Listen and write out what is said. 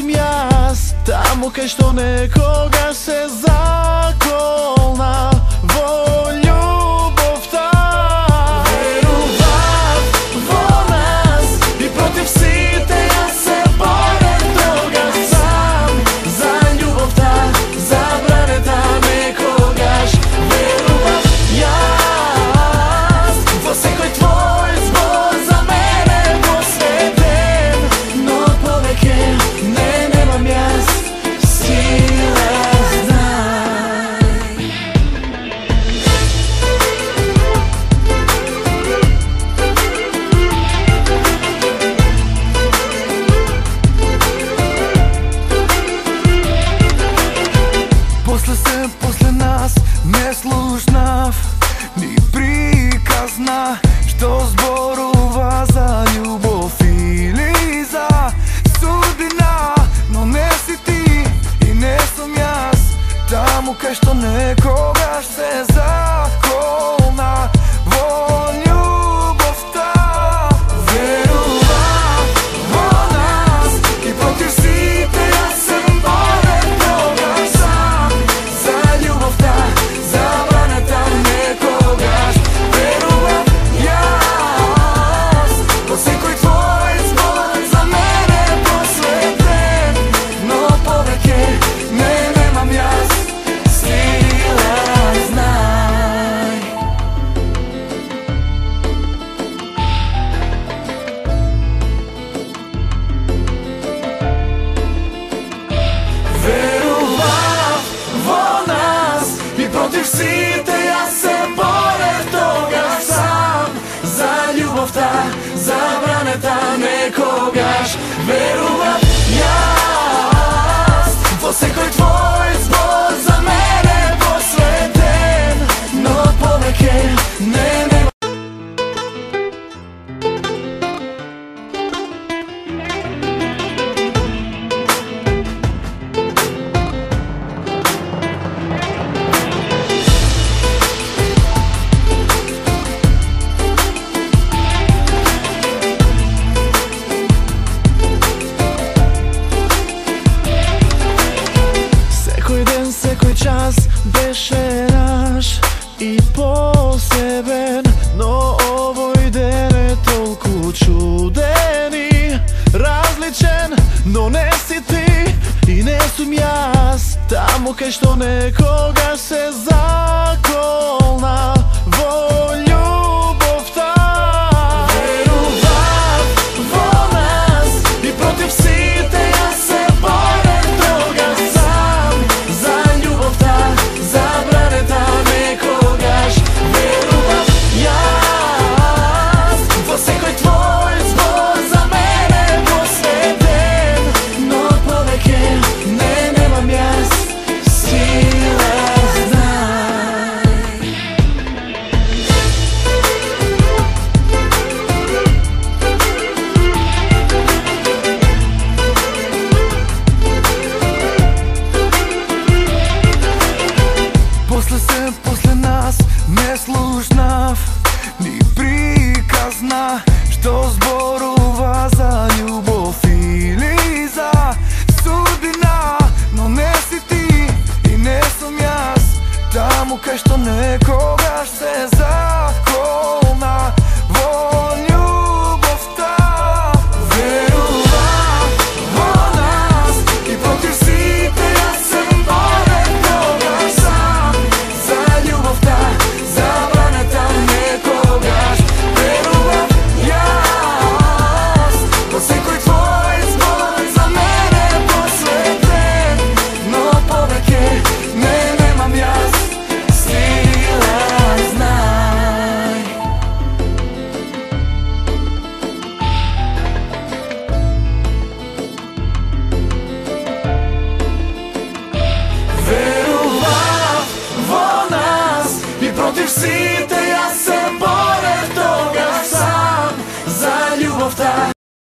сум јас таму кај што некогаш се заколна во љубовта. Верував во нас и против сите јас се борев тогаш сам за љубовта, забранета некогаш. Верував јас во секој твој збор за мене посветен, но повеќе немам јас сила, знај. После нас не слушнав ни приказна што зборува за љубов или за судбина, но не си ти и не сум јас таму кај што некогаш се заколна во љубовта. Верував во нас и против сите јас се борев тогаш сам за љубовта, забранета некогаш. Верував јас во секој твој збор за мене посветен, но повеќе немам јас сила, знај. Верував во нас и против сите јас се борев тогаш сам за љубовта, забранета некогаш. Верував јас во секој твој збор за мене посветен, но повеќе немам. Секој ден, секој час беше наш и посебен, но овој ден е толку чуден и различен, но не си ти и не сум јас таму кај што некогаш се заколна во љубовта. Верував во нас и против сите јас се борев тогаш сам за љубовта, забранета некогаш. Верував јас во секој твој збор за мене посветен, но повеќе немам јас сила, знај. После нас не слушнав ни приказна што зборува за љубов или за судбина, но не си ти и не сум јас таму кај што некогаш се заколна во љубовта. Верував во нас и против сите јас се борев тогаш сам за љубовта, забранета некогаш. Верував јас во секој твој збор за мене посветен, но повеќе немам јас сила, знај. Верував во нас и против сите јас се борев тогаш сам за љубовта,